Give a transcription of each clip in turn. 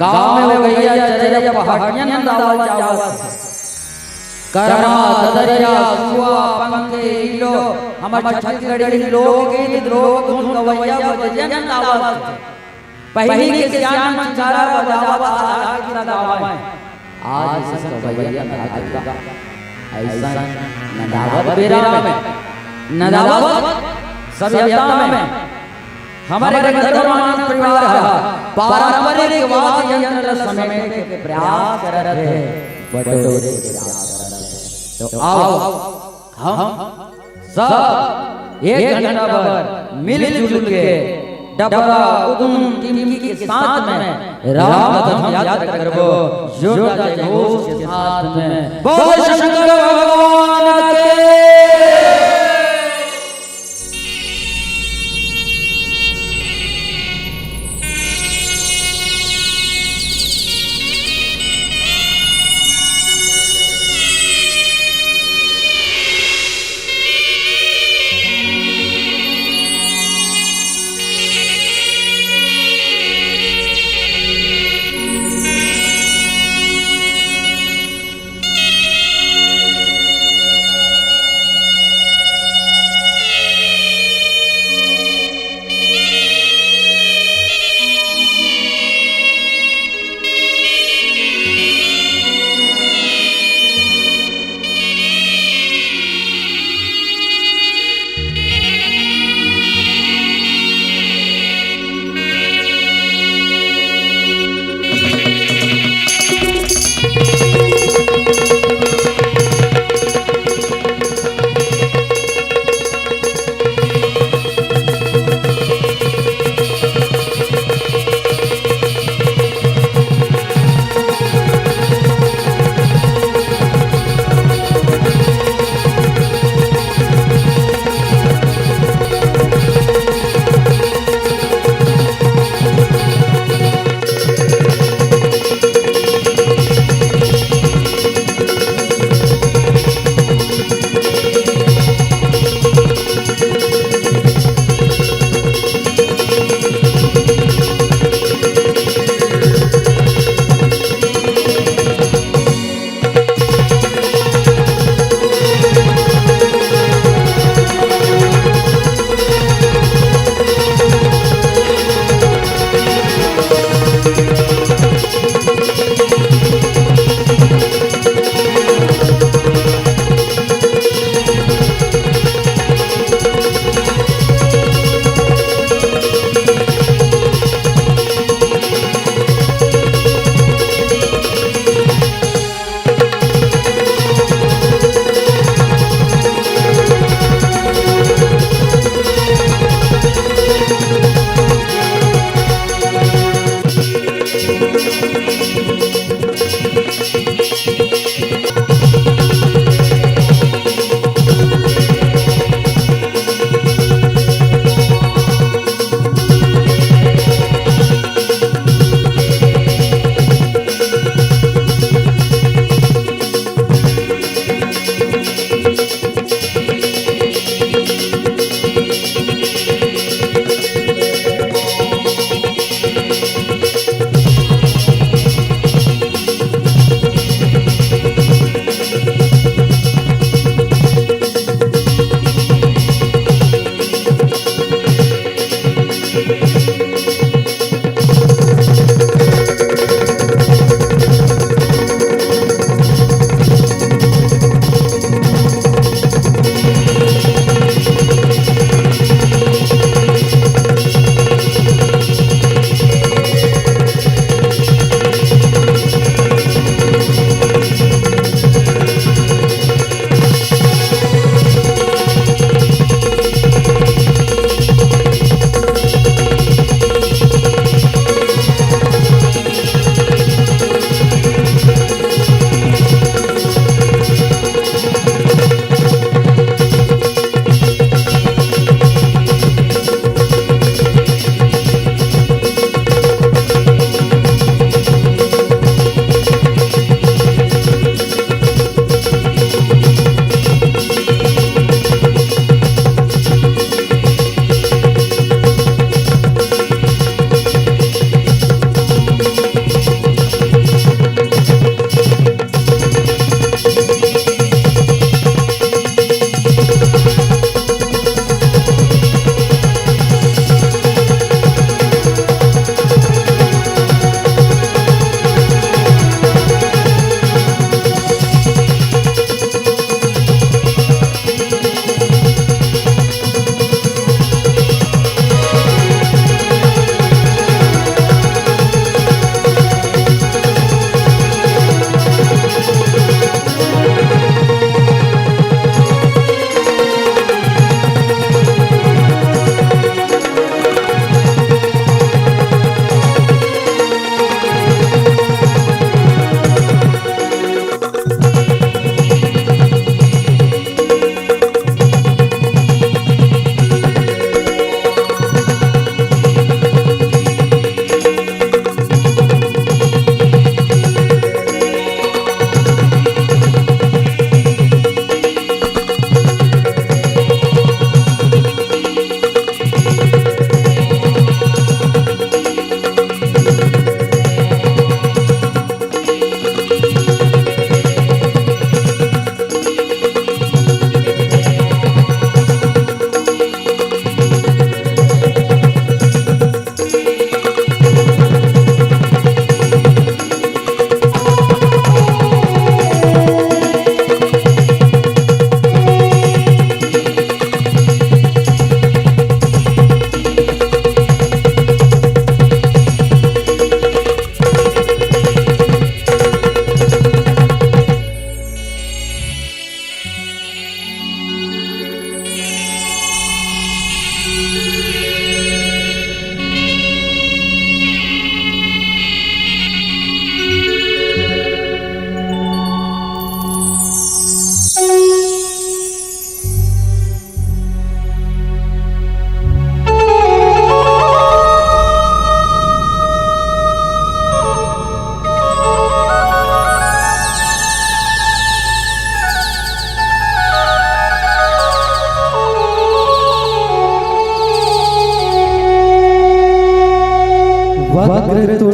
गांव में हो गैया चरया पहाड़ियां नंदावा जावत करमा ददरिया सुआ पंखे इलो हमर छत्तीसगढ़ी लोग गीत लोग धुन गवैया बजे नंदावत पहली के सियान मंचारा बजावा आगे लगावा आज सब गवैया नंदावा ऐसा नंदावत बेरा में नंदावत सभ्यता में हमारे धर्मांतरण परिवार पारंपरिक वाद्य यंत्र समेटने के प्रयास कर रहे हैं बटोरे के प्रयास कर रहे हैं। तो आओ हम सब एक घंटा भर मिलजुल के डबरा उदुम टिमकी के साथ में राम कथम यात्रा करबो जोरदार घोष के साथ में बोल शंकर भगवान के।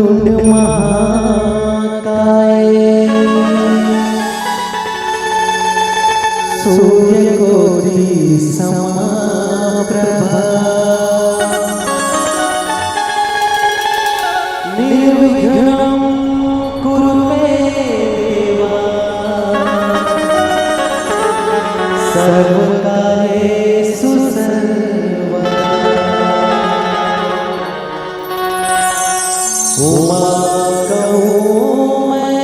वक्रतुंड महाकाय सूर्यकोटि समप्रभा निर्विघ्नं कुरु मे देवा सर्वकार्येषु सर्वदा उमा कहूँ मैं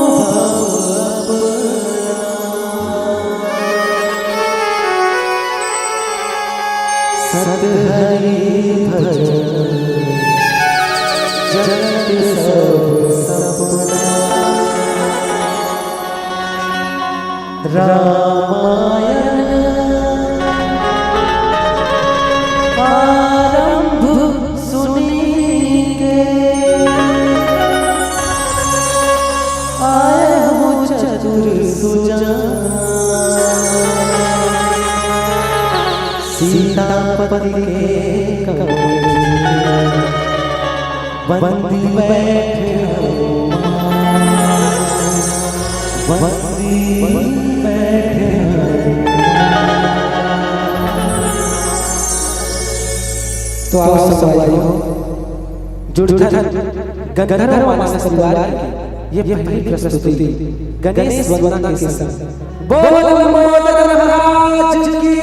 अनुभव सतहरि भजन जगत सब सपना रामायण आरंभ सुनी के आए हो चतुर सुजान सीतापति के कवच बंदी बैठे हो बंदी बैठे हो। तो आओ सब भाइयों जुड़कर गंधर्व मानस परिवार की ये पहली प्रस्तुति गणेश वंदना के साथ बोल मोदक महाराज की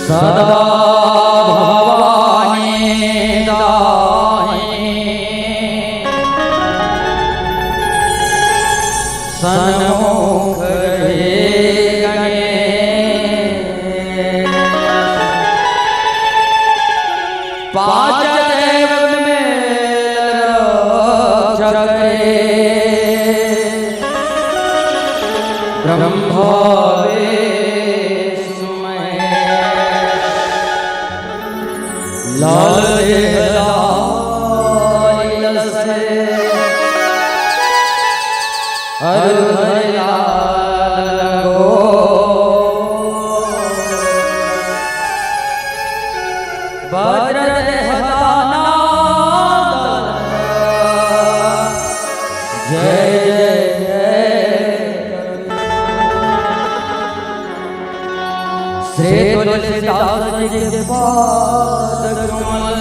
सदा भवानी दाई सन्मुख गणे पांच देव में रक्षक ब्रह्मा लाल लाल से हर लाल गो वज्र हताना जय श्री तुलसीदास जी के पाद कमल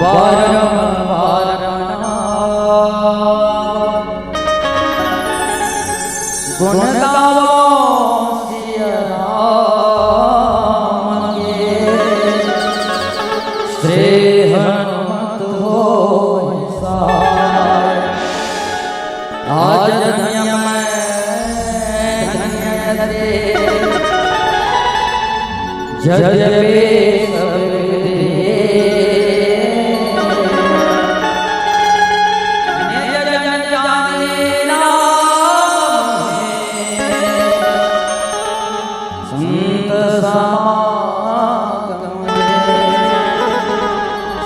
बारंबार गुण गावो सिया राम के श्री हनुमत होय सहाय आज धन्य मैं जगवे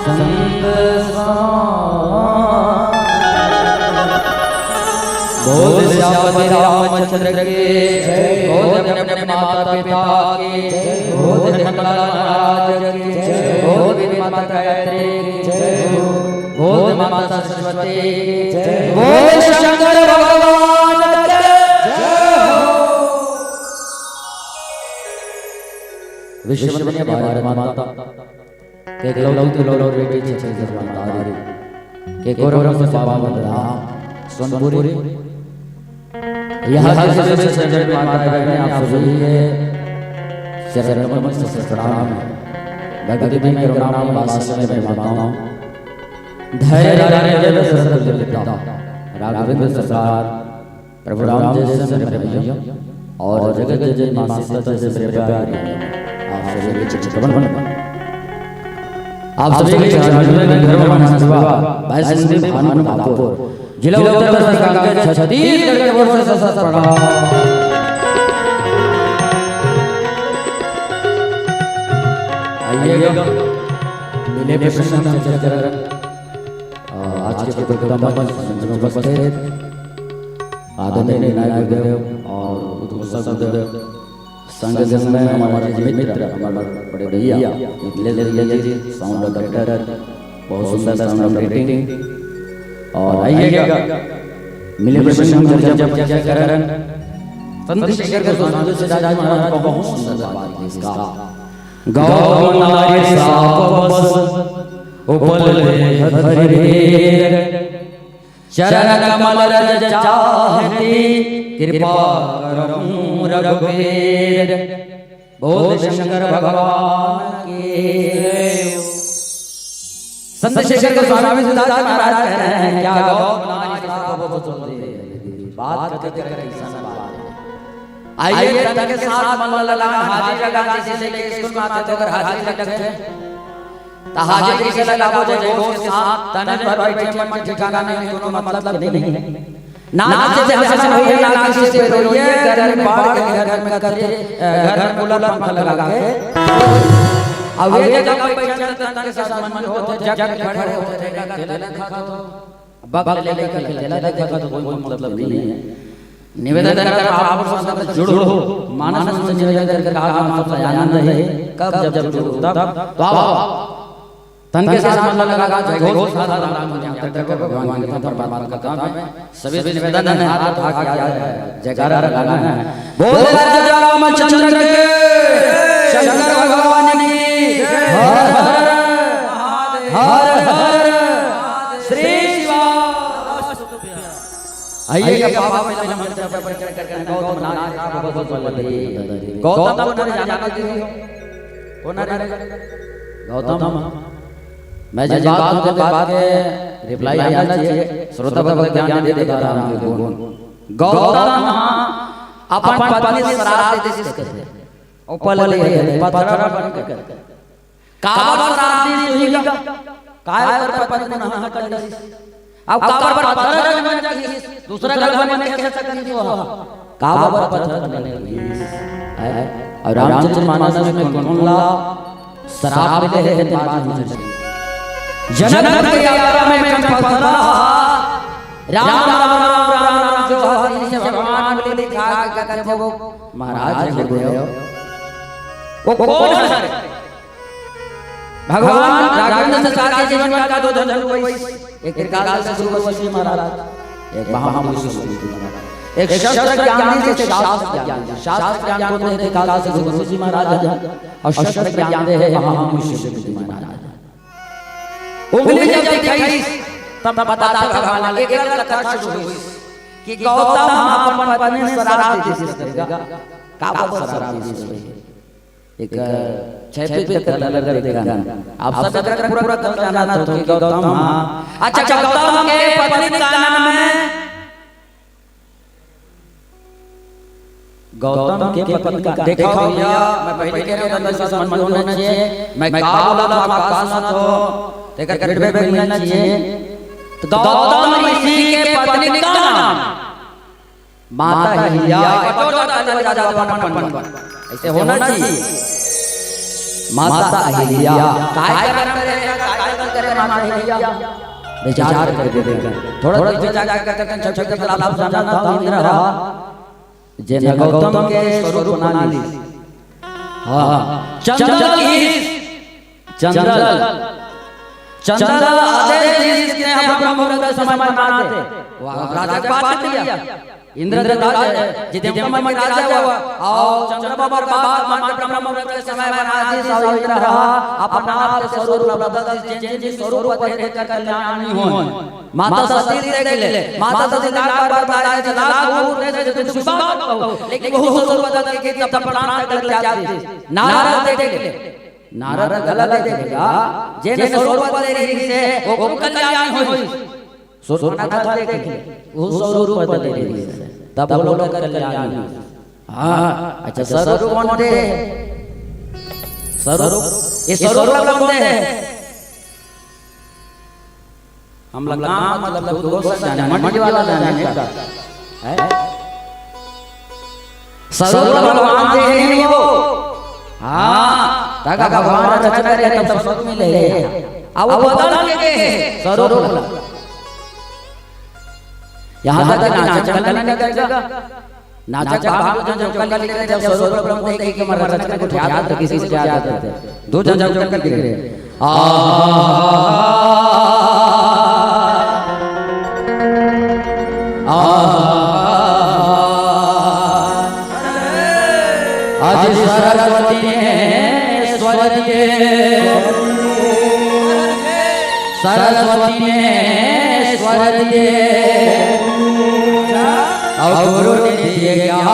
संत बोल श्यामति रामचंद्र के जय बोल अपने माता पिता के बोल मंगला महाराज के बोल माता गायत्री के बोल माता सरस्वती के बोल शंकर भगवान के जय हो। विश्ववंदनीय भारत माता के गौरव लोलो बेटी छे जगवंतारी के गौरव से पावन राम सोनपुरी यहाँ से संजय माता बहने आप सभी के चरणों में प्रणाम भक्ति में मेरा नाम वास्तव में माताओं धैर्य धैर्य सरल लिखता राघवेंद्र सरकार प्रभु राम जैसे मेरे भैया और जगत जय मां सीता जैसे मेरे प्यारे आप सभी के चित्रवन आप सभी के चरणों में घर में सेवा भाई संदीप भानु ठाकुर जिला उत्तर प्रदेश के छत्तीसगढ़ के वर्ष से प्रणाम आइएगा मिले प्रसन्न चरण आज के प्रोग्राम में संजन उपस्थित आदरणीय नायक देव और उत्सव देव संग में हमारे मित्र हमारे बड़े भैया निकले जी साउंड ऑपरेटर बहुत सुंदर साउंड ऑपरेटिंग और आइएगा मिले प्रसन्न जब करण संत शेखर गोस्वामी से राजा महाराज को बहुत सुंदर बात है इसका गौ नारी सापवस उपल हरिर चरण कमल रज चाहती कृपा करऊं रघुवीर बोल शंकर भगवान की संत शेखर गोस्वामी से राजा महाराज कह रहे हैं क्या गौ नारी सापवस बात करते ऐसा बात आइए तन के साथ मन लगान हाजिर लगा किसी से लेके स्कूल में आते तो अगर हाजिर लगते तो हाजिर किसे लगाओ जो गोश के साथ तन पर बैठे मन ठिकाना नहीं दोनों मतलब नहीं है ना जैसे हसन होइए ना किसी से रोइए घर में बाढ़ के घर में करते घर में कूलर पंखा लगा के अब ये जगह पे बैठे तन के साथ मन होते जग खड़े होते केला खाता तो बगल ले लेके केला देखा तो कोई मतलब नहीं है निवेदन कर आप सब जुड़ो मानस से निवेदन कर आप सब आनंद है कब जब जुड़ो तब तो आओ तन के साथ मन लगा जय घोष सारा राम यहां तक भगवान के परमात्मा का काम है सभी निवेदन है हाथ उठा के जयकारा लगाना है बोल राजा रामचंद्र के शंकर भगवान की हर हर हर हर श्री आइए बाबा पहले मंत्र पर प्रकट करके गौतम नारायण का बहुत बोले गौतम को न जाना चाहिए वो न गौतम मैं जिस बात के रिप्लाई आना चाहिए श्रोता भक्त ज्ञान दे देता राम के गुण गौतम अपन पत्नी से शराब दे सकते ऊपर ले पत्थर बन कर काबर शराब दी सुईगा काय पर पत्नी न कर अब काबर पर पत्थर बन जागी दूसरा घर में कैसे सकती हो काबर पत्थर बनेगी और रामचंद्र मानस में कौन शराब ले है बात में जनक के यात्रा में पत्थरा राम राम राम जो हरि से भगवान ने लिखा करके वो महाराज ने बोले वो कौन है भगवान राघवेंद्र सरकार के जीवन का दो धन हुई एक त्रिकाल से शुरू हुआ श्री महाराज एक महामुनि महाराज एक शस्त्र ज्ञानी से शास्त्र ज्ञान को देते त्रिकाल से शुरू हुआ श्री महाराज और शस्त्र ज्ञान दे है महामुनि श्री महाराज उंगली जब दिखाई तब बताता भगवान एक कथा शुरू हुई कि गौतम अपन पत्नी से शराब दे करेगा काबर शराब दे एक छह पे लग देगा आप सब पूरा जाना तो कि गौतम अच्छा गौतम के पत्नी का नाम है गौतम के पत्नी का देखो भैया मैं पहले कह रहा था ऐसा मन होना चाहिए मैं का बोला था आपका सुना तो देखकर फीडबैक मिलना चाहिए तो गौतम ऋषि के पत्नी का नाम माता हिया ऐसे होना चाहिए माता अहिल्या काय करे माता अहिल्या विचार कर देगा थोड़ा विचार करके छोटे लाभ जाना था इंद्र जे गौतम के स्वरूप नाली हां चंद्र आदेश जिसने हम ब्रह्म का समय मनाते राजा का बात किया इंद्र राजा जितने ब्रह्म में राजा हुआ और चंद्रमा पर बात मान ब्रह्म के समय में राजा सावित्र रहा अपना आप स्वरूप बदल जिस स्वरूप पर कर कल्याणी हो माता सती देख ले माता सती लाख बार बताया कि लाख भूत ने तुम बात कहो लेकिन वो स्वरूप बदल के तब प्राण कर जाते नारद देख ले नारद गलत देखेगा जे स्वरूप बदल रही से वो कल्याणी होई सोना था देख ले वो स्वरूप बदल रही है तब लोग कल्याणी हां अच्छा स्वरूप कौन थे स्वरूप ये स्वरूप कौन थे हम लोग मतलब दोस्त जाने मंडी वाला जाने का है स्वरूप भगवान थे नहीं वो हां ताका भगवान रचना करे तब स्वरूप मिले अब वो बदल के स्वरूप यहाँ तक नाचक करने का जगह नाचक भाग जो कर लेते जब स्वरूप ब्रह्म देखे कि हमारा रचना को याद तो किसी से याद है दो जन जब कर गिरे आज सरस्वती ने स्वर दिए सरस्वती ने स्वर दिए और गुरु ने दिए ज्ञान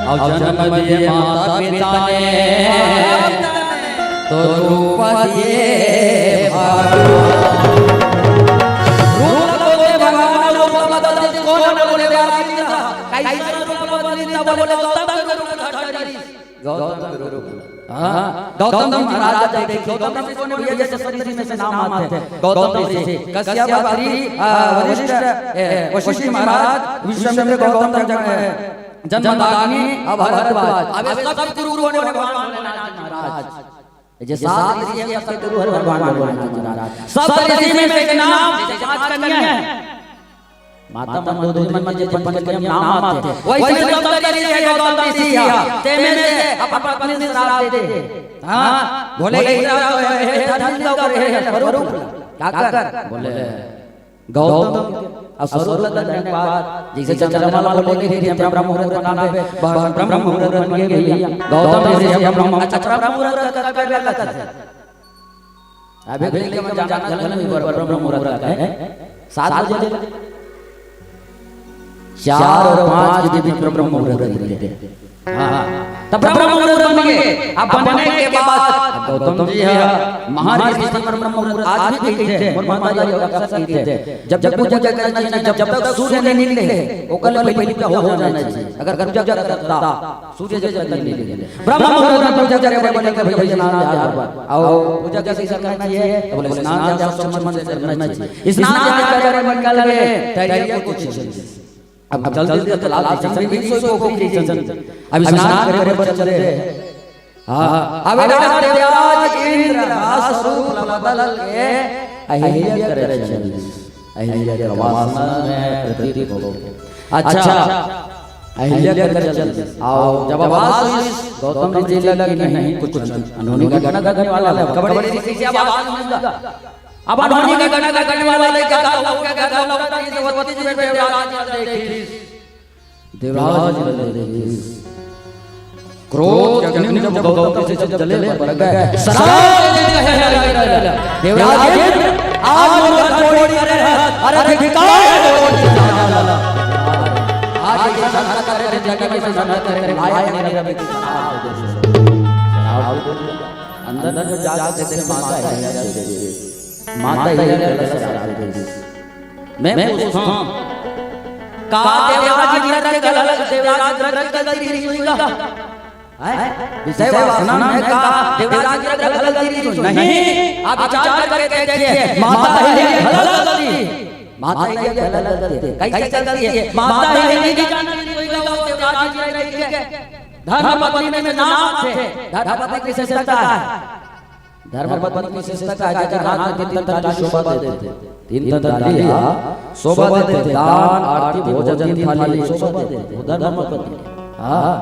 और जन्म दिए माता पिता ने तो रूप दिए भगवान रूप बदल कौन बोले कैसा रूप बदल बोले गौतम गुरु गौतम महाराज देखे गौतम ऋषि ने भैया जैसे सती में से नाम आते हैं गौतम ऋषि कश्यप आदि वशिष्ठ वशिष्ठ महाराज विश्वमित्र गौतम जन्मदानी अब भरद्वाज अब सब गुरु ने भगवान महाराज ये सात ऋषि हैं सब गुरु हर भगवान महाराज सब ऋषि में से नाम पांच कन्या है माता मंदोदरी मन जे पंच के नाम आते वैसे गौतम ऋषि है गौतम ऋषि है ते में से अपन अपने से श्राप देते हां बोले इधर है धन लो कर है स्वरूप क्या कर बोले गौतम स्वरूप लगने के बाद जैसे चंद्रमा बोले कि ब्रह्म मुहूर्त बनाना है ब्रह्म मुहूर्त बन गए भैया गौतम ऋषि ब्रह्म अच्छा ब्रह्म मुहूर्त कर अभी के लिए हम जाना नहीं ब्रह्म मुहूर्त है 7 बजे 4 और 5 के बीच ब्रह्म मुहूर्त लेते हैं। हाँ तब ब्रह्म मुहूर्त बन गए। अब बनने के बाद गौतम जी है महाऋषि ब्रह्म मुहूर्त आज भी कहते हैं और माता जी अक्सर कहते हैं जब पूजा करना चाहिए जब तक सूर्य नहीं निकले वो कल पहले क्या हो जाना चाहिए। अगर पूजा करता सूर्य जब तक नहीं निकले ब्रह्म मुहूर्त में पूजा करे बोले कि भाई स्नान ध्यान आओ पूजा कैसे करना चाहिए तो बोले स्नान ध्यान मन से करना चाहिए। स्नान ध्यान करे मन का लगे तैयारी कुछ अब जल्दी से चला चंद्र भी सो को अब स्नान करे चल रहे हां अब देवराज इंद्र स्वरूप बदल के अहिल्या करे चल अहिल्या के वासना में प्रतीत हो। अच्छा अहिल्या करे चल आओ जब आवाज हुई गौतम जी लगे नहीं कुछ अनहोनी का गाना गाने वाला है कबड्डी ऋषि से आवाज मिलेगा अब अनहोनी का गाना गाने वाला है क्या होगा ये वती जी देवराज देखी क्रोध अग्नि में जब गौतम से जले पड़ गए देवराज आज छोड़ी अरे धिकार आज ये संसार करे जगह में संसार करे आया मेरा व्यक्ति अंदर जो जाग देते माता है मैं पूछता हूं का देवराज इंद्र के गलत देवराज गलती नहीं होगा है विषय वासना में का देवराज इंद्र गलती नहीं। आप विचार करके देखिए माता है माता गलती कैसे चलती है माता है नहीं जाना नहीं होगा वो देवराज इंद्र के धर्मपत्नी में नाम थे धर्मपत्नी कैसे चलता है धर्मपत्नी की विशेषता है कि रात में 3 थाली शोभा देते 3 थाली शोभा देते दान आरती भोजन 3 थाली शोभा देते उधर धर्मपत्नी हां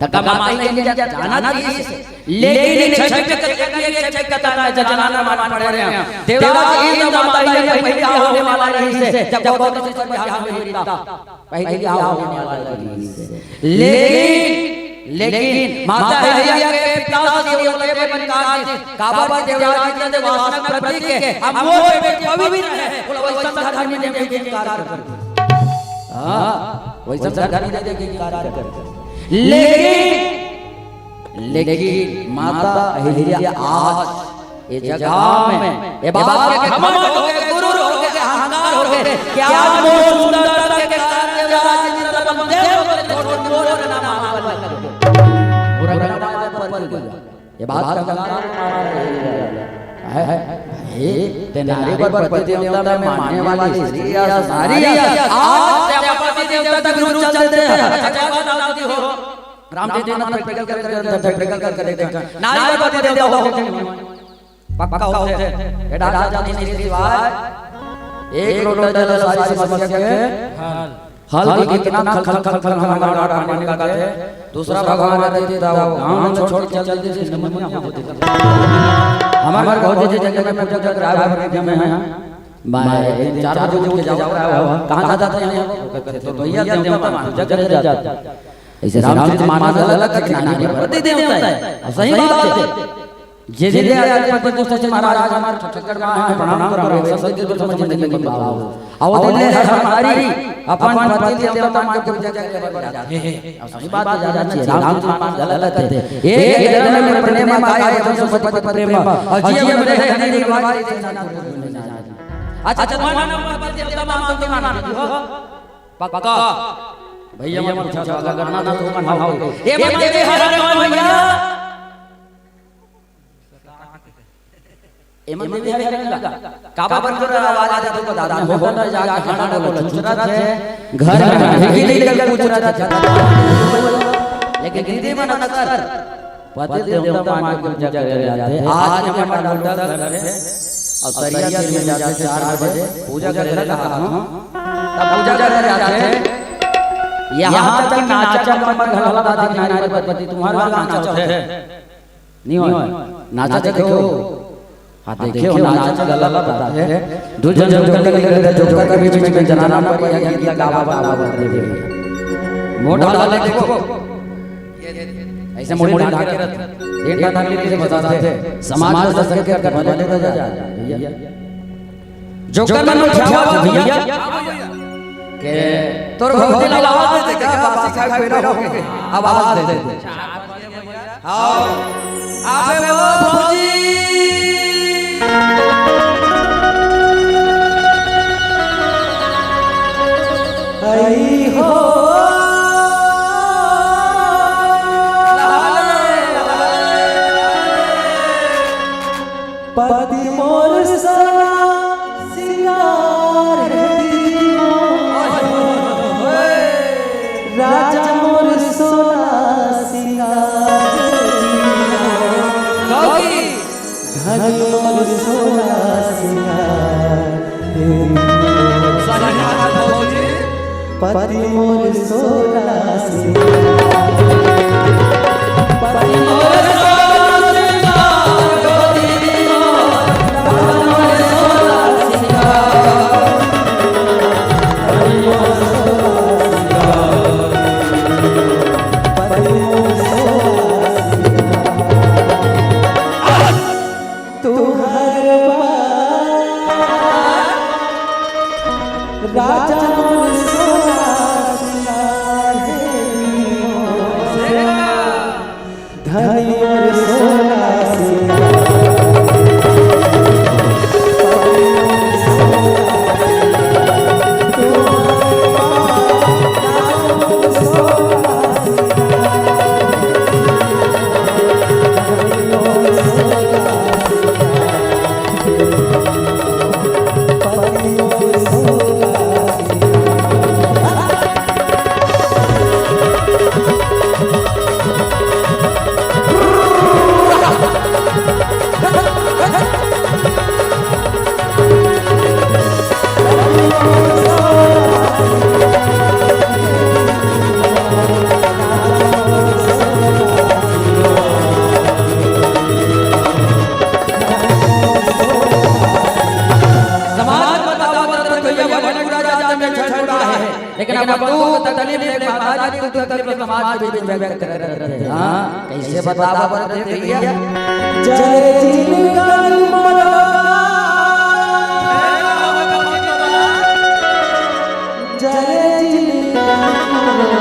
धक्का मार के जाना थी लेकिन छक कताना जनाना मान पड़ रहे हैं देवराज इंद्र माता ही पहले होने वाला नहीं से जब गौतम से बिहार में मिलता पहले होने वाला नहीं से लेकिन माता हैया के प्यास देवते के बनकार काबा पर देवराज इंद्र वासना का प्रतीक है अब वो पवित्र है वैसा धर्म ने के इनकार कर हां वैसा धर्म ने के इनकार कर लेकिन माता हैया आज ये जगह में ये बात के घमंड हो गए गुरु हो गए अहंकार हो गए क्या मोह सुंदरता के कारण देवराज इंद्र बंदेव मोर का नाम ये बात का है ते नारी पर पति देवता में मानने वाली स्त्री या सारी आज पति देवता तक गुरु चलते हैं क्या बात हो राम जी ने प्रैक्टिकल कर देखा नारी पर पति देवता हो पक्का होते हैं ये दादा जाति ने सिवाय एक लोटा जल सारी समस्या के हल की कितना खल हमारा पानी का है दूसरा भगवान रहते ता गांव छोड़ के चल दे नमनिया होते हमारे बहुत जी जगह में पूजा कर रहा है में है मैं 4 बजे उठ के जाओ कहां जाते हैं तो भैया देवता पूजा करे जाते ऐसे रामचंद्र मानस अलग नहीं प्रति देवता है सही बात है जे जे आज पति तो महाराज हमारे छत्तीसगढ़ में है प्रणाम कर रहे हैं सब को समझ जिंदगी में बाबू और दिल है हमारी अपन पति देवता मान के पूजा करके जाते हैं सही बात ज्यादा चाहिए रामचंद्र मान गलत है एक जन्म में प्रेम आया है जो पति प्रेम और जीव में है नहीं रिवाज अच्छा तुम्हारा पति देवता मान तो माना पक्का भैया मैं पूछा अगर करना था तो मना हो ये मन देवी हर भैया एमन देवी हरे लगा काबा बन कर आवाज आ जाती तो दादा हो ना जाके खाना बोलो चुरा थे घर में ढेकी लेकर के चुरा था लेकिन गिरदी मन नगर पति देवता मान के पूजा करे जाते आज हमारा डॉक्टर घर है और सरिया में जाते 4 बजे पूजा करे लगा तब पूजा करे जाते यहां तक नाचा मन घर वाला दादी नारी पति तुम्हारा नाचा है नहीं हो नाचा देखो हां देखिए नाचा गला बता है दुजन जोकर के बीच में जनाना पर यह गीत गावा बाबा दे मोटा वाला देखो ऐसे मोड़ी ढाक के रख एक बात हम से बताते थे समाज दस के कर भले ले जा भैया जो कर मन उठावा भैया के तोर भक्ति ला आवाज दे क्या बासी खा बेरा हो के आवाज दे दे आओ आबे वो भौजी आई हो पति मोर सवा सिंगार राजा मोर सोना सिंगार धन मोर सोना सिंगार पति मोर सोना सिंगार पति मोर राजा मोर सोना सिंगार धन मोर सोना सिंगार लेकिन अब तू तकलीफ देख महाराज तू तकलीफ समाज के बीच में व्यक्त कर रहे हैं हां कैसे बतावा बता दे भैया जय जिनगल मोरा जय जिनगल मोरा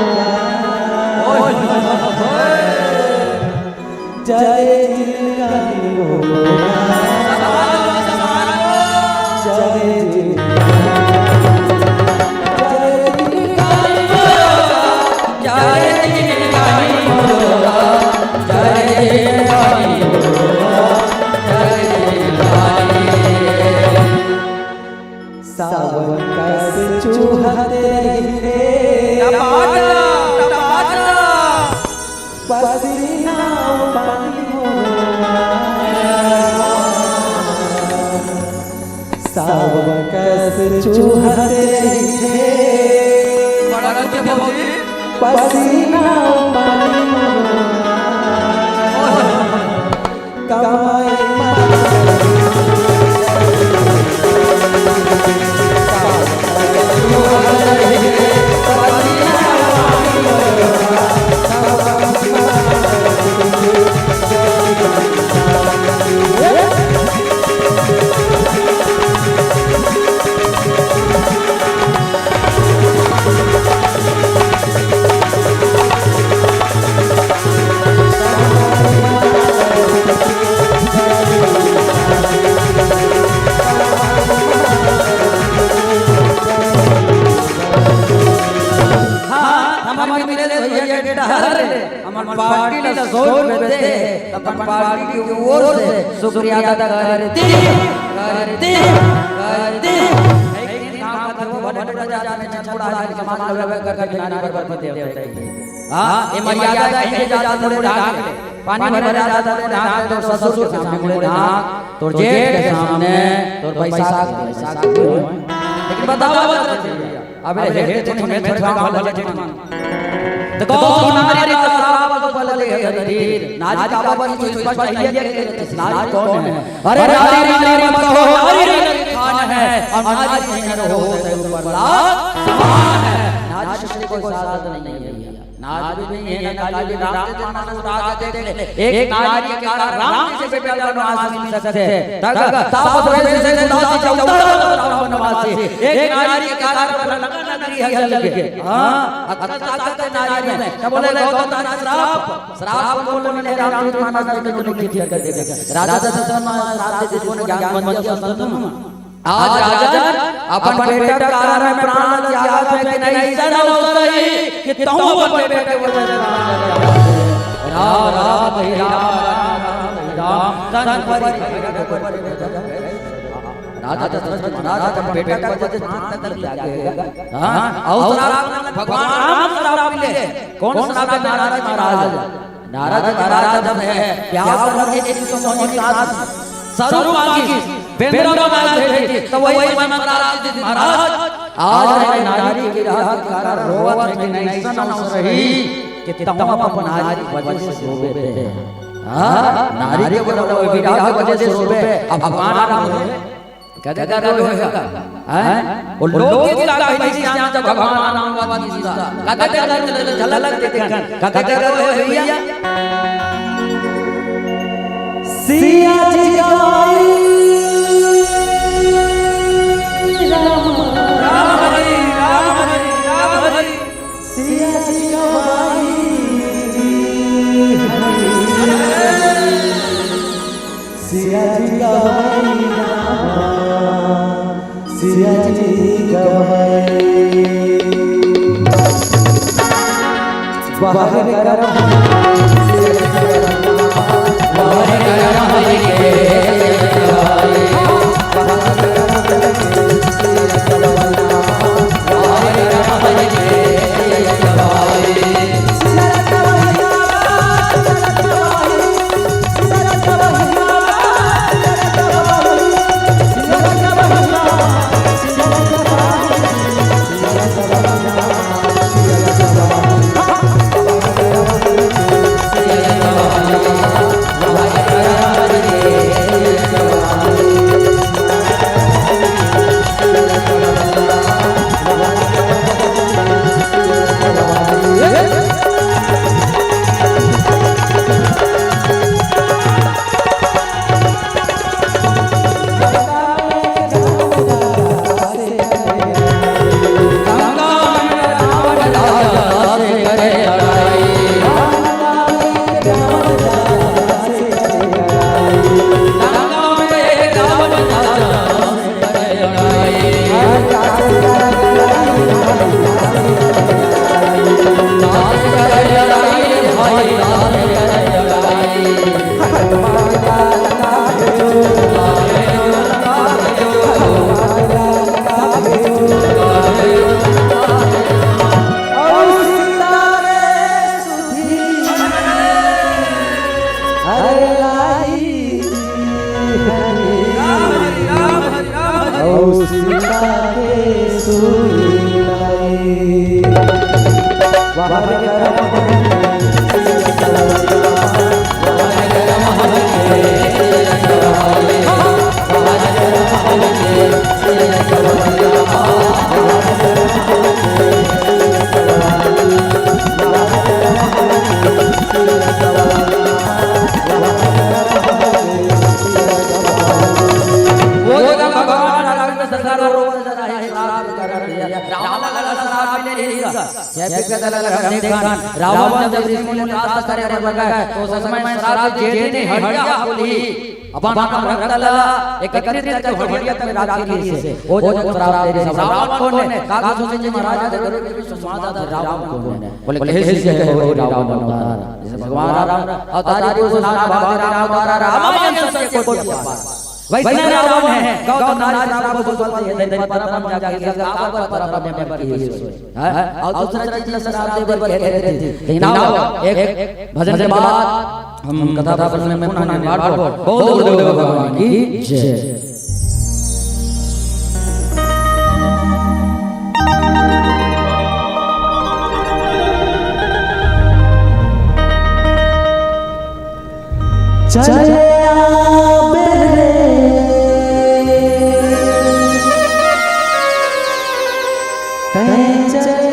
जय जिनगल मोरा जय सावन का से चूहते रे टमाटर पसीना पानी हो सावन का से चूहते रे पसीना पानी हो कमाए हमन पार्टी ला सोच लेते अपन पार्टी की ओर से शुक्रिया अदा करते काम का वो बड़ा जाता में छोड़ा है समान लगा कर किनारे पर पते होता है हां ये मर्यादा है जाता मोड़े ढाक पानी भरा जाता है ढाक तो ससुर के सामने मोड़े ढाक तो जेठ के सामने तो बैसाख लेकिन बताओ अबे हेड तो में थोड़ा भला जेठ तो कौन हमारे रास्ता तो पलले हदीर नाज का बाबा की तो स्पष्ट है नाज कौन है अरे रानी मत कहो हरी खान है और नाज सिंह हो ऊपर ला समान है नाज से कोई साथ नहीं है नाज भी नहीं है ना काली भी राम से मानस उड़ा देख ले एक नारी के कारण राम से बेटा बनवास मिल सकते तक ताप से दासी चौदह बनवासी एक नारी के कारण लगा नगरी है लगे हां अकल ताकत नारी में तब बोले गौतम श्राप बोल मैंने राम से मानस को लिख कर देगा राजा दशरथ श्राप दे जिसको ज्ञान बन गया संतन आज राजन अपन बेटा के कारण में प्राण त्याग है कि नहीं सन अवसर है कि तू अपन बेटे को राम राम राम तन पर राजा दशरथ महाराज अपन बेटा का वजह प्राण तक त्याग हां अवसर भगवान राम श्राप मिले कौन श्राप है नाराज महाराज जब है प्यार करके जिसको सोने के साथ सरू मांगी बेंद्रा बना थे तो वही महाराज आज नारी की राह के कारण रोवत है नहीं सन अवसर ही कि तम अपन नारी वजह से रोवे थे हां नारी को विराह की वजह से रोवे अब भगवान राम कहते कर रोएगा हैं और लोग की राह में श्याम जब भगवान राम बाबा की सीता कहते झलक देखन कहते रोए भैया सिया जी गवाई राम हरि सिया जी गवाई सिया जी गवाई सिया जी गवाई बाहर रावण ने जब ऋषि मुनि प्राप्त करे पर गए तो उस समय श्राप जेठ ने हड़िया बोली अपन नाम रखला एकत्रित करके हड़िया तक राखी से ओ जो श्राप दे रावण कौन ने काका सुन जी महाराज के घर के संवाद रावण कौन ने बोले हे से है रावण अवतार जैसे भगवान राम अवतार को नाम बाबा राम अवतार रामायण सत्य को वैसे रावण है गौतम नारायण श्राप को बोलते हैं दैव परम जाके आप परम में पर की है और दूसरा चीज श्राप दे पर कह रहे थे लेकिन आओ एक भजन के बाद हम कथा प्रसंग में पुनः निर्माण बोल देव भगवान की जय। चले चले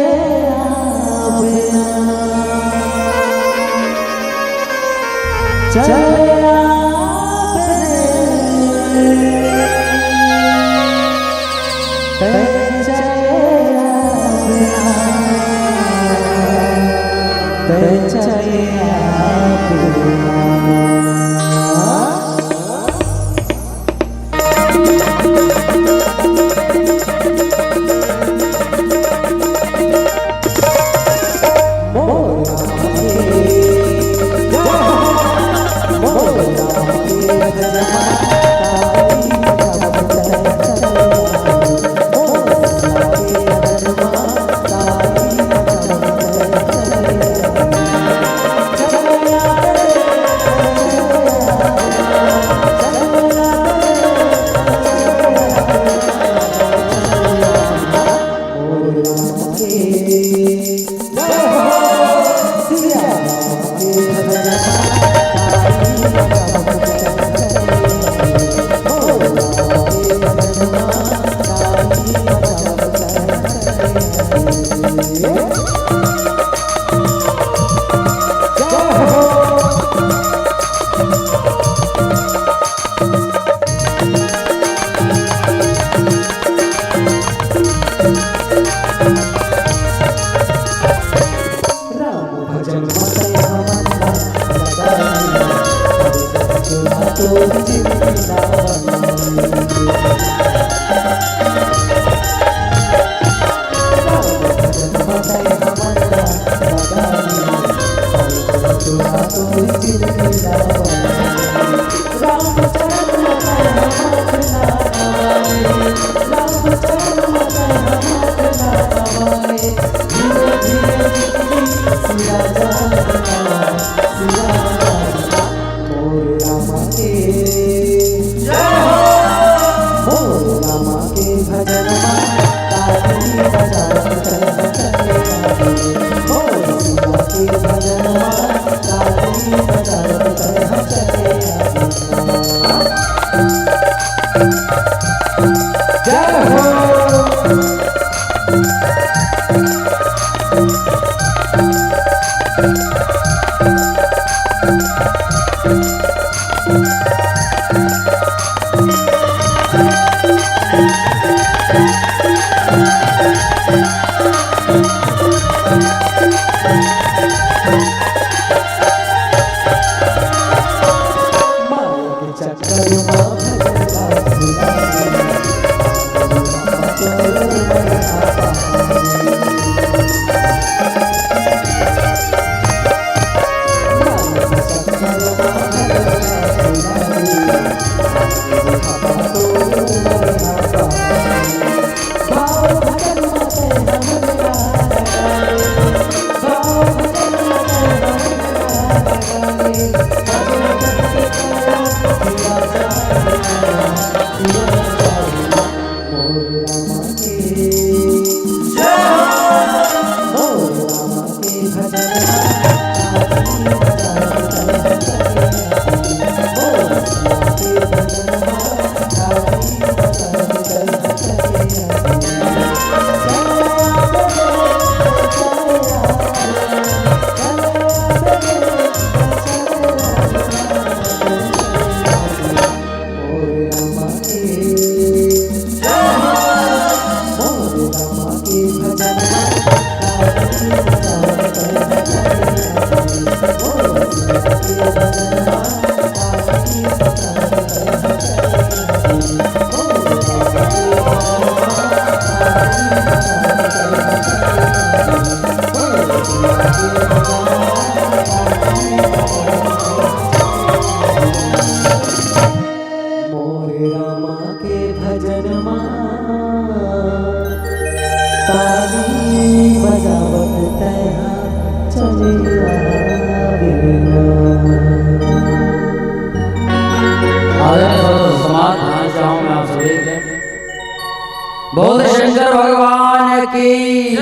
बोल शंकर भगवान की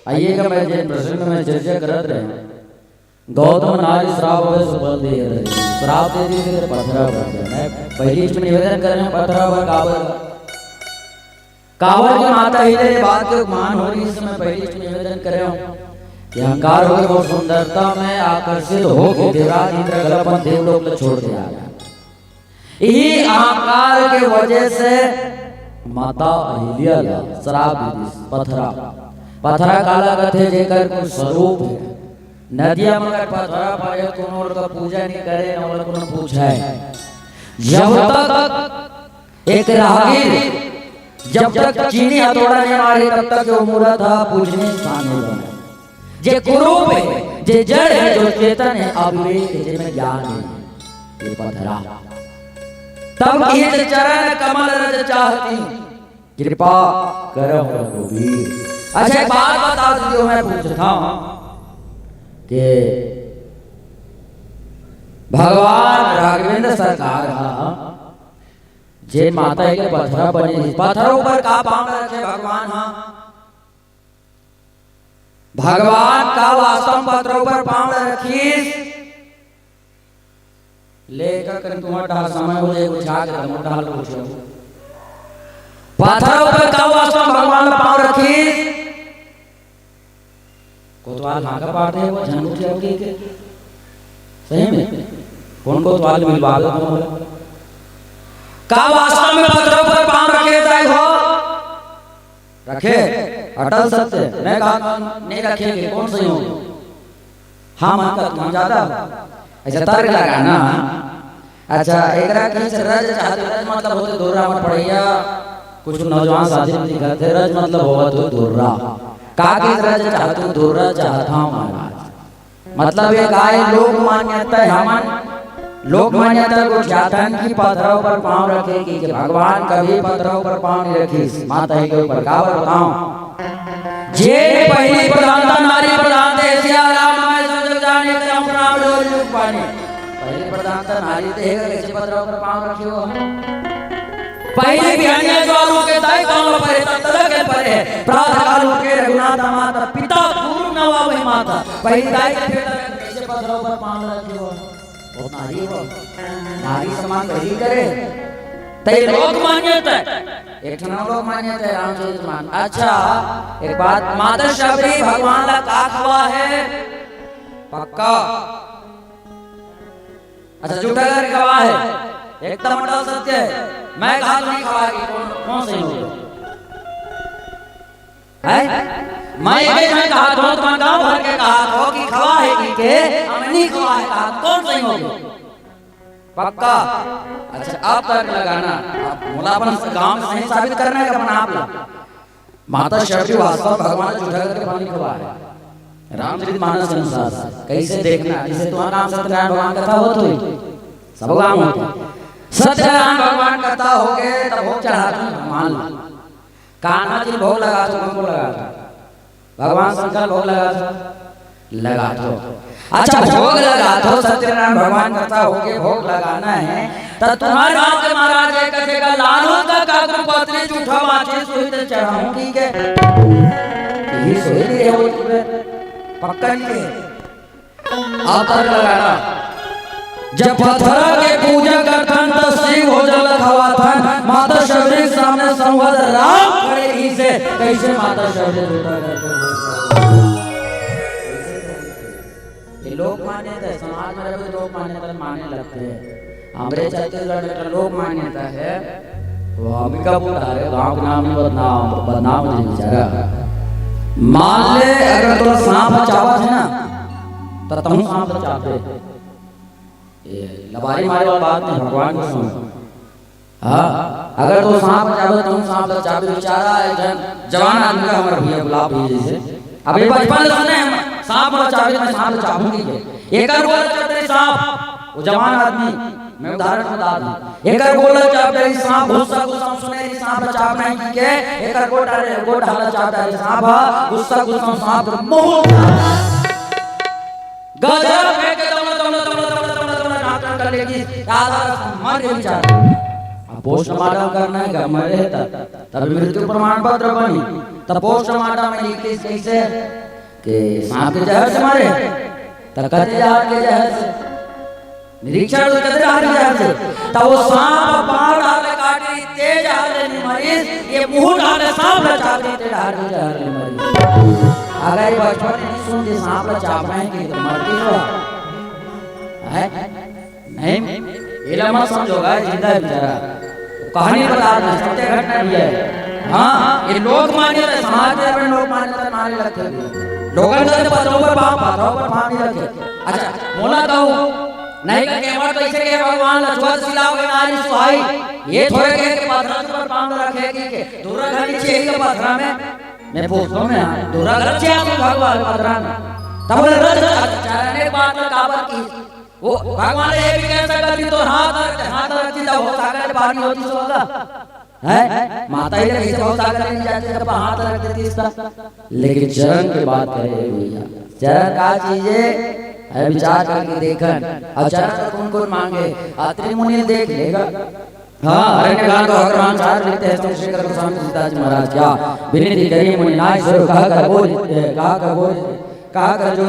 आइएगा। मैं जिन प्रसंग में चर्चा करत रहे गौतम नारी श्राप सुबल दे रहे श्राप दे दी तेरे पथरा पर मैं पहली इसमें निवेदन कर रहे हैं पथरा पर कावर की माता ही तेरे बात के मान हो रही इस समय पहली इसमें निवेदन कर रहे हूं कि अहंकार हो वो सुंदरता में आकर्षित हो के देवराज इंद्र गलपन देवलोक को छोड़ दिया यही अहंकार के वजह से माता अहिल्या ला शराब दी पथरा पथरा काला कथे जेकर को स्वरूप है नदिया में पथरा पड़े तो उन का पूजा नहीं करे न उन को पूछा है जब तक एक राहगीर जब तक चीनी हथौड़ा नहीं मारे तब तक जो मूर्त था पूजने स्थान नहीं बना जे कुरूप है जे जड़ है जो चेतन है अविवेक है जिसमें ज्ञान है ये पथरा तब ये चरण कमल रज चाहती कृपा करो रघुवीर। अच्छा एक बात बता दो मैं पूछता हूं कि भगवान राघवेंद्र सरकार जे माता के पत्थर बने पत्थरों पर का पांव रखे भगवान भगवान का वास्तव पत्थरों पर पांव रखीस लेकर तुम्हारा समय हो जाए कुछ आगे तुम्हारा पूछो पत्थरों पर का वास्तव भगवान पांव रखीस कोतवाल भागा पाते हैं वो झंडू के सही में कौन कोतवाल मिलवा दो का वास्तव में पत्थरों पर पांव रखे जाए हो रखे अटल सत्य मैं कहा नहीं रखेंगे कौन सही हो हाँ मन का तुम ज्यादा ऐसा तर्क लगा ना। अच्छा एकरा की रज चाहते रज मतलब होते दोहरा मत पड़ैया कुछ नौजवान साथी दिखाते रज मतलब होगा तो दोहरा काके रज चाहते दोहरा चाहता हूं महाराज मतलब ये गाय लोक मान्यता है हमन लोक मान्यता को जातन की पत्थरों पर पांव रखेगी कि भगवान कभी पत्थरों पर पांव नहीं रखी माता के ऊपर का बताऊं जे पहली प्रधानता नारी प्रधान थे सिया राम में सब जाने राम राम डोल युग पानी पहली प्रधानता नारी थे कैसे पत्थरों पर पांव रखे हो पहले भी अन्य द्वारों के दाई कालों पर तत्तल के पर है प्रातः कालों के रघुनाथ माता पिता गुरु नवा माता पहली दाई के कैसे पत्थरों पर पांव रखे हो नारी हो नारी समान कही करे तय लोक मान्यता एक लोक मान्यता है रामचरित मान। अच्छा एक बात माता शबरी भगवान का का खवा है पक्का अच्छा झूठा कर खवा है एकदम अटल सत्य है मैं कहा नहीं खवाएगी कौन सही होगा है मैं ये मैं कहा तो तुम गांव भर के कहा तो कि खवा है कि हम नहीं खवा है कहा कौन सही होगा पक्का। अच्छा आप तर्क लगाना आप मुलापन गांव में सही साबित करना है अपना आप लोग माता शबरी वास्तव भगवान झूठा करके पानी खवा है रामचरितमानस के अनुसार कैसे देखना जैसे तुम्हारा नाम सत्यनारायण भगवान कथा हो तो सब गांव होते सत्यनारायण भगवान कथा हो गए तब भोग चढ़ाते मान लो कान्हा जी भोग लगा तो हमको लगा भगवान शंकर भोग लगा दो अच्छा भोग लगा दो सत्यनारायण भगवान कथा हो गए भोग लगाना है तो तुम्हारे राज के महाराज एक कथेगा लालू का कागु पत्नी झूठा माचे सोई तो चढ़ाऊं ठीक है ये सोई नहीं हो पक्का नहीं है आप तक लगाना जब पत्थर के पूजा करथन तो शिव हो जल खवाथन माता शबरी के सामने संवाद राम खड़े ही से कैसे माता शबरी झूठा करते ये लोक मान्यता है समाज में रहे लोक मान्यता मानने लगते हैं हमारे छत्तीसगढ़ में लोक मान्यता है वो अंबिकापुर है गांव के नाम में बदनाम नहीं बेचारा मान ले अगर तो सांप चावत है ना तो तुम सांप चाहते ये लबारी मारे वाला बात नहीं भगवान को सुन हाँ अगर तो सांप चाहते तुम सांप चाहते बेचारा जवान आदमी का हमारा भैया गुलाब भैया जैसे अभी बचपन सुने हम सांप चाहे मैं सांप चाहूंगी एक बोला चलते सांप वो जवान आदमी मैं उदाहरण बता दूं एक बोला चलते सांप गुस्सा गुस्सा सुने सांप चाप नहीं के एक गोट हाला चाहता है सांप गुस्सा गुस्सा सांप मोह गजब फेंक के दम नाटक कर लेगी दादा मर गई बेचारा पोस्टमार्टम करना है मरे तब मृत्यु प्रमाण पत्र बनी तब पोस्टमार्टम में लिखते कैसे कि सांप के जहर से मारे तब कते जहर के जहर से निरीक्षण तो कते जहर के जहर से तब वो सांप पांव डाले काटे तेज जहर नहीं मरी ये मुंह डाले सांप चाटे तेज जहर नहीं मरी अगर बचपन में नहीं सुनते सांप चापना है कि तो मरती हो है नहीं ये मत समझो गाय जिंदा है बेचारा, कहानी बता रहा है, सत्य घटना भी है। हाँ ये लोग मान्यता समाज में अपने लोग मान्यता माने लगते हैं, लोगों ने पत्थरों पर पानी रखे। अच्छा मोला कहूँ नहीं का केवल तो इसे के भगवान लछुआत सिलाओ के नारी सुहाई, ये थोड़े के पत्थर पर पान रखे कि दूरा घड़ी छे के पत्थर में मैं पूछता हूं दूरा घर छे भगवान पत्थर में तब रज चरने बात में काबर की वो भगवान ये भी कह सकता थी तो हाथ रखती तो हो सागर पानी होती सो होगा है माता ही कैसे हो सागर नहीं जाते जब हाथ रख देती इसका। लेकिन चरण की बात करें भैया, चरण का चीजें है विचार करके देखन और चरण कौन कौन मांगे अत्रि मुनि देख लेगा। हाँ अरण्यकांड तो भगवान चार लिखते हैं तो श्री कृष्ण स्वामी सीताजी महाराज क्या विनती करी मुनि नाय सर कहा कर जो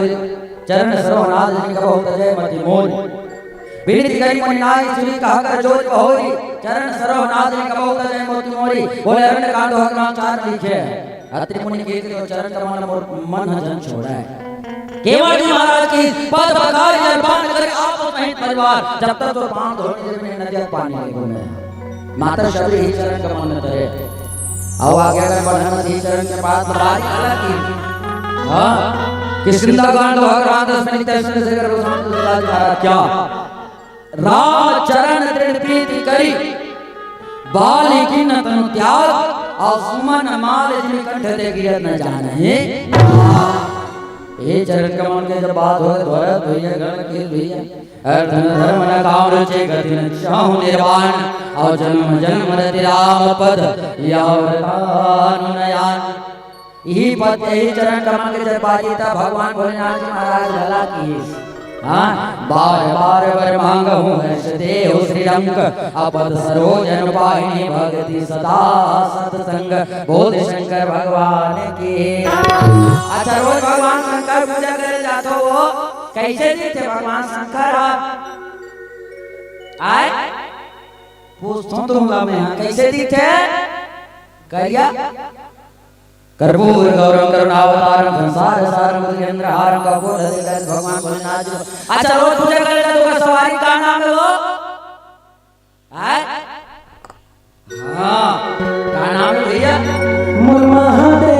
चरण सर्वनाथ जिन का बहुत जय मति मोर विनती करी मुनि नाय श्री कहा कर जो होरी चरण सर्वनाथ जिन का बहुत जय मति मोरी। बोले अरण्यकांड तो भगवान चार लिखे अत्रि मुनि के तो चरण का मन जन छोड़ा है केवल महाराज की पद पगार जलपान करके आप सहित परिवार जब तक तो पांव धोने में नदिया पानी नहीं घूमे माता शबरी ही चरण का मन करे और आगे अगर बढ़ना ही चरण के पास बारी अलग की। हां किसकिंदा गांड भगवान दस मिनट तैसे से कर भगवान तो दिला क्या राम चरण दृढ़ प्रीति करी बाली की न तनु त्याग और सुमन माल जिन कंठ दे गिरत न जाने ये चरण कमल के जब बात हो भरत भैया गण के भैया अर्थ धर्म न काम रुचि गति न चाहु निर्वाण और जन्म जन्म रति राम पद यावतान नयान यही पद यही चरण कमल के जब बात था भगवान भोलेनाथ जी महाराज लला की। हाँ बार बार वर मांगहु हर्ष देव श्रीरंग अपद सरोजन पाहिनी भक्ति सदा सत्संग बोध शंकर भगवान की। अच्छा रोज भगवान शंकर पूजा करे जातो वो कैसे दिखते भगवान शंकर आए पूछता तुमला मैं कैसे दिखते करिया कर्पूर गौरव करुणावतारम संसार सारम बुद्धिन्द्रहारम कपूर हृदय भगवान भोलेनाथ जी। अच्छा रोज पूजा करे तो का सवारी का नाम है वो है हां का नाम है भैया मोर महादेव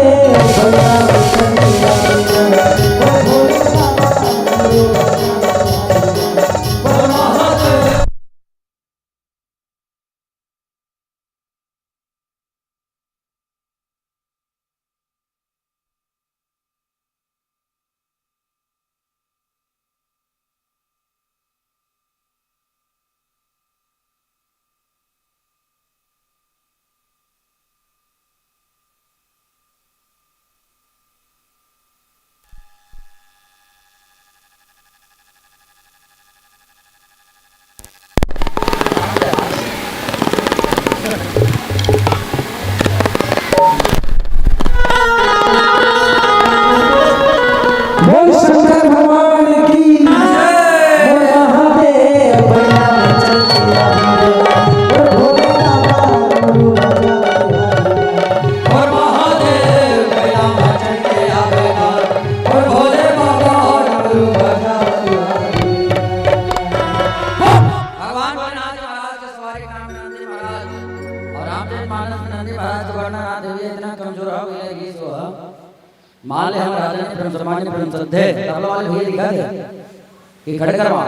मान ले हम राजा ने प्रेम सम्मान प्रेम श्रद्धे तबला वाले भैया दिखा दे कि खड़े करवा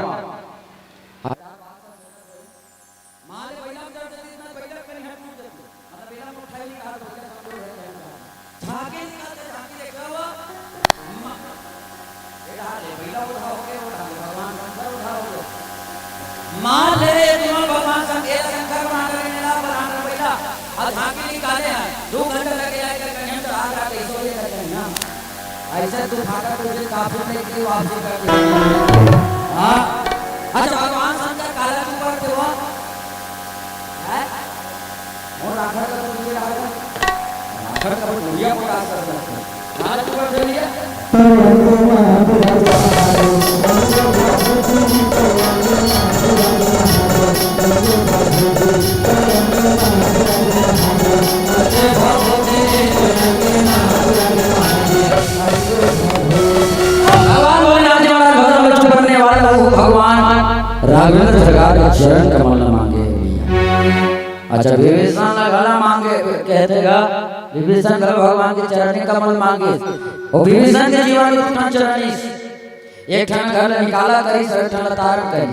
मान ले भैया जब इतना भैया करी है मतलब भैया को उठाई निकाल झाके निकालते झाके देखा हुआ बेटा ले भैया उठाओ के भगवान शंकर उठाओ मान ले तुम भगवान शंकर मान ले ना बना भैया और झाके निकाले हैं 2 घंटे लगे आएगा कहीं तो आ रहा है इसलिए करते हैं ना ऐसा तू खाका तुझे काफी नहीं की वापसी कर दे। हां अच्छा भगवान शंकर काला क्यों करते हो है और आखिर का तुझे आएगा आखिर का दुनिया को काट कर सकते हैं काला क्यों करते लिया भगवान राघवेंद्र सरकार के चरण कमल अच्छा विभीषण गला मांगे कहतेगा विभीषण गला भगवान के चरण कमल मांगे और विभीषण के जीवन में उठन चरणी एक ठन घर निकाला करी सर ठन तारण करी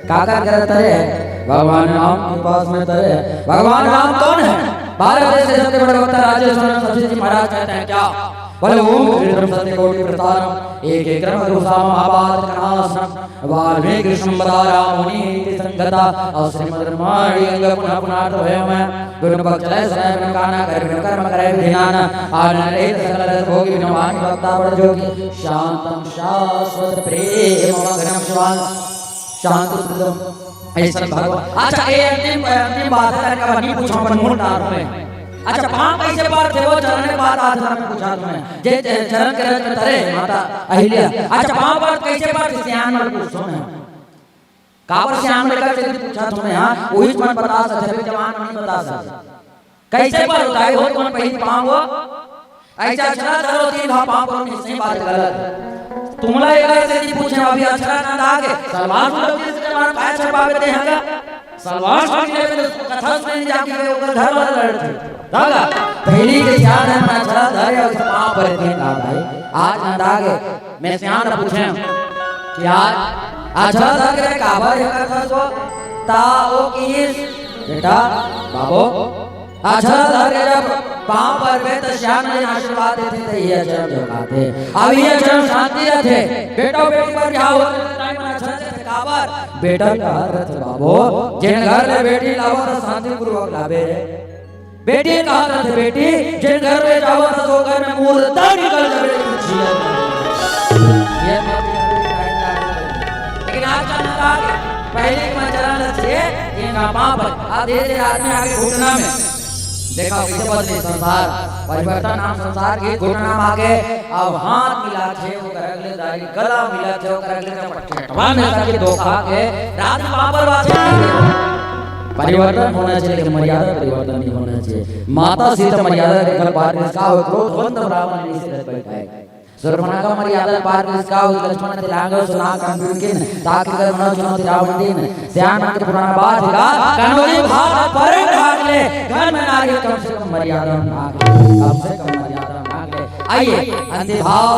काका करते है भगवान राम के पास में तरे भगवान राम कौन है भारत देश के सबसे बड़े वक्ता राजेश सबसे जी महाराज कहते हैं क्या बोले ओम कृष्ण सत्य कोटि प्रतारम एक एक क्रम गुसाम आबाद कनासम वाल्मीकि कृष्ण बदारा मुनि संगता और श्रीमद् रामायण अंग पुनः पुनः भय में गुण बचले समय में काना कर कर्म करे विधान आनंदे सकल भोगी विनवान भक्ता बड़ जोगी शांतम शाश्वत प्रेम मग्नम शिवान शांत ऐसा भगवान। अच्छा ये अंतिम बात है का नहीं पूछो अपन मूल तार में। अच्छा पांव कैसे बार थे वो चरण के बाद आज में पूछा तुम्हें जे चरण के रच में तरे माता अहिल्या। अच्छा पांव बार कैसे बार सियान में पूछो मैं काबर सियान में लेकर चली पूछा तुम्हें हां वही मन बता सकते जवान नहीं बता सकते कैसे बार होता है वो कौन पहली पांव ऐसा चला चलो तीन पांव पर नहीं बात गलत तुमला एक से नहीं पूछे अभी अक्षरा नंद आगे सलवार सुलभ से जवान काय छपा देते हैं सलवार सुन ले कथा सुन जाके वे ऊपर घर वाले लड़ते दादा पहली के याद है मैं चला धरे और पांव पर थे ना भाई आज नंद आगे मैं सियान पूछे कि आज अच्छा धरे काबर है कथा सो ताओ किस बेटा बाबू अच्छा धरे जब पांव पर वे तो श्याम ने आशीर्वाद देते थे ये चरण झुकाते अब ये चरण शांति रहते बेटा बेटी पर क्या हो टाइम में अच्छा से काबर बेटा का रथ बाबू जिन घर में बेटी लाओ तो शांति पूर्वक लावे बेटी का रथ बेटी जिन घर में जाओ तो सो घर में मुर्दा निकल जावे ये लेकिन आज चलना पहले में चलना चाहिए ये ना पाप आधे आदमी आगे घुटना में देखा कैसे बदले संसार परिवर्तन नाम संसार के घुटना आगे अब हाथ मिला थे वो करगले दाई गला मिला थे वो करगले पट्टे टवान में के धोखा के रात पापर वाचे परिवर्तन होना चाहिए मर्यादा परिवर्तन नहीं होना चाहिए माता सीता मर्यादा के कल पार इसका हो क्रोधवंत रावण ने इसे बैठाए सर्वना का मर्यादा पार इसका हो लक्ष्मण ने लांग सुना कंदुर के ताकि कर मन चुनौती रावण दिन ध्यान के पुराना बात का कनोरी भाग पर भाग ले घर में नारी कम से कम मर्यादा भाग ले कम से कम मर्यादा भाग ले आइए अंतिम भाव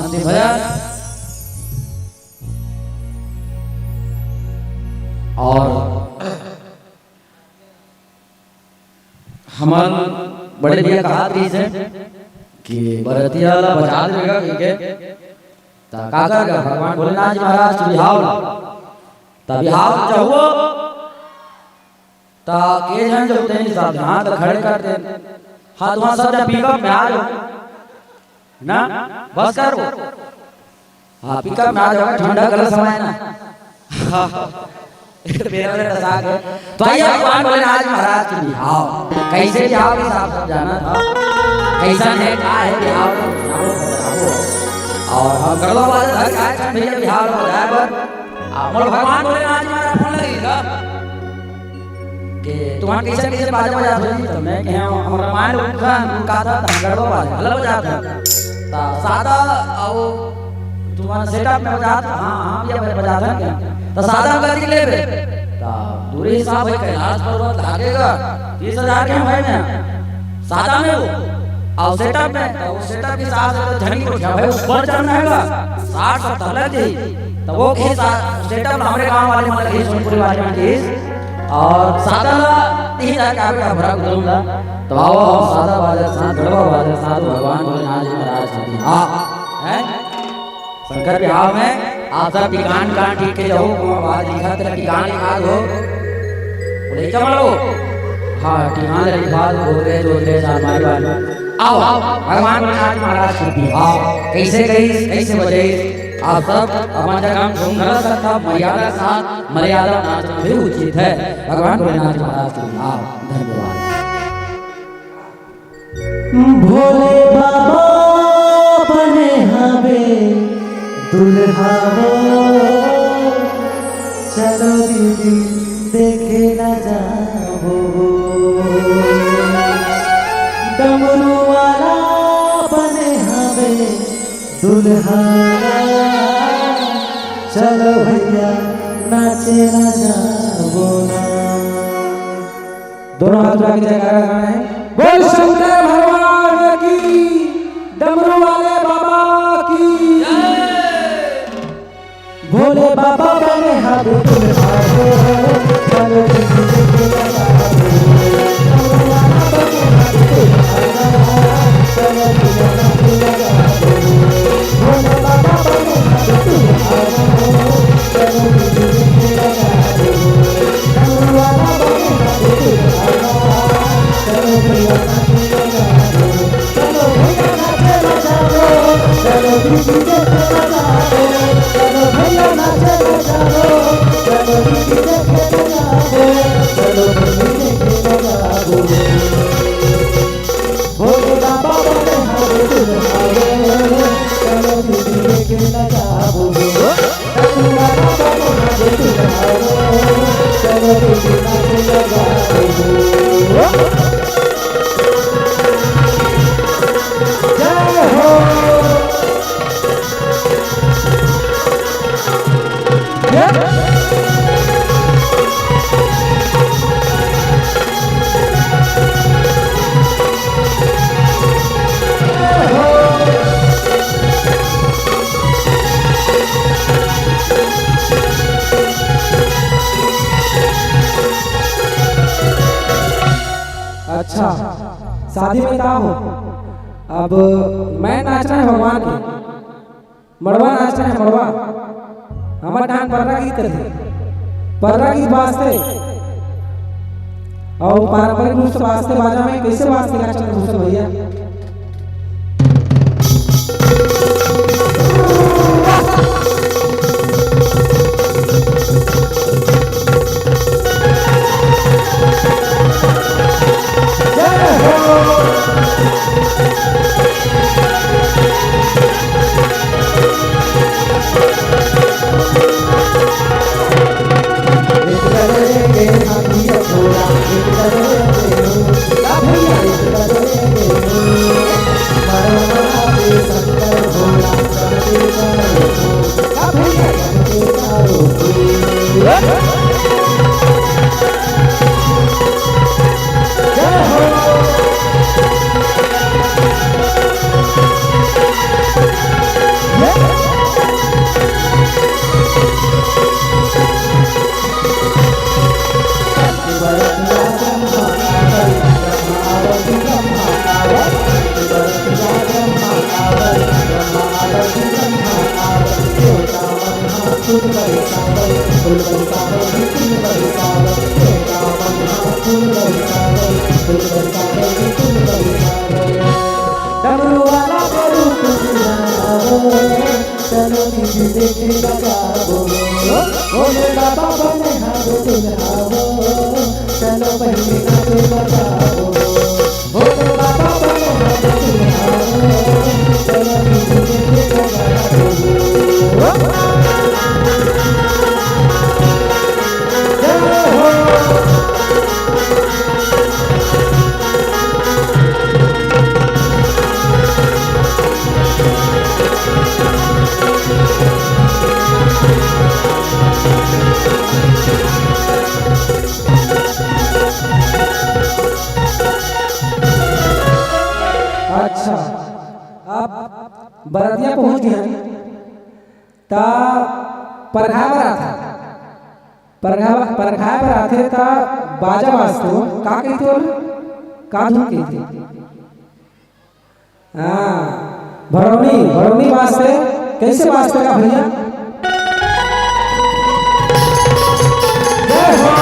अंतिम भजन और हमार बड़े भैया कहा थी कि बरतिया ला बचा देगा के ता काका का भगवान भोलेनाथ जी महाराज बिहाव ता बिहाव चाहो ता के जन जो तेनी साहब हाथ खड़े कर दे हाथ वहां सब पिकअप में आ जाओ ना बस करो हां पिकअप में आ जाओ ठंडा कल समय ना मेरे रसा के तो आइए भगवान भोलेनाथ जी महाराज की बिहाव कैसे बिहाव के साथ सब जाना था कैसा है क्या है बिहाव और हम गड़वा वाले घर का है भैया बिहाव हो जाए पर मोर भगवान भोलेनाथ जी महाराज फोन लगेगा कि तुम्हारा कैसे कैसे बाजा बजा रहे तो मैं कह हम रामायण उनका था गड़वा वाले हल्ला बजा था सादा और तुम्हारा सेटअप में बजा था हां ये बजा था क्या तो सादा कर ले बे ता दूरी हिसाब है कैलाश पर्वत लागेगा 30000 के भाई में सादा में वो और सेटअप में तो सेटअप के साथ झनी को क्या भाई ऊपर चढ़ना हैगा 60 70 लग जाई तो वो के सेटअप हमारे गांव वाले मतलब के सोनपुर वाले में के और सादा 3000 का बेटा भरा दूंगा तो आओ सादा बाजा साथ गड़वा बाजा साथ भगवान भोलेनाथ जी महाराज की हां है शंकर बिहाव में आप सब ठिकान का ठीक के जाओ आवाज लिखा तेरा ठिकान लिखा दो बोले चलो हां ठिकान लिखा दो बोले जो रे हमारे वाले आओ भगवान भोलेनाथ महाराज की बिहाव कैसे कैसे बजे आप सब हमारा काम सुंदर सकता मर्यादा साथ मर्यादा नाचना भी उचित है भगवान भोलेनाथ महाराज की बिहाव धन्यवाद भोले बाबा बने हमें दुल्हा हो चलो दीदी देखे न जाओ डमरू वाला बने हमें दुल्हा चलो भैया नाचे न जाओ ना दोनों हाथ उठा के जयकारा लगाना है। बोल शंकर भगवान की, डमरू वाले बाबा की, भोले बाबा बने हाथ तुम्हारे, चलो अच्छा शादी में का हो। अब मैं नाचना है भगवान के, मड़वा नाचना है मड़वा। हमारे डांस पर्रा गीत थे, पर्रा गीत वास्ते और पारंपरिक रूप से वास्ते बाजा में कैसे वास्ते का चल भूषण भैया। अच्छा अब बरतिया पहुंच गया ता परघा पर आते ता बाजा वास्ते हो का कहते हो का धुन कहते। हाँ भरौनी वास्ते कैसे वास्ते का भैया। जय हो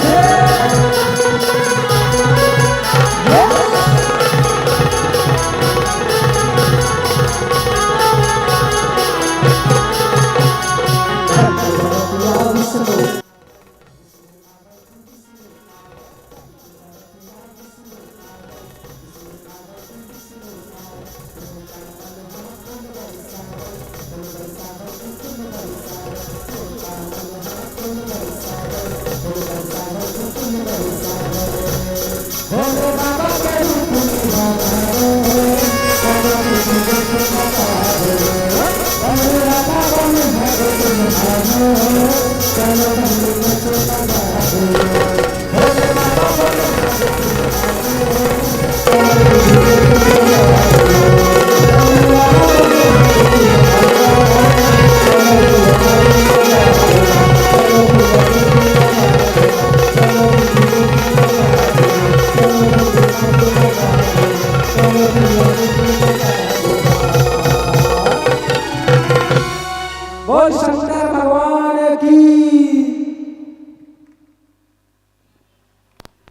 Yeah. चलो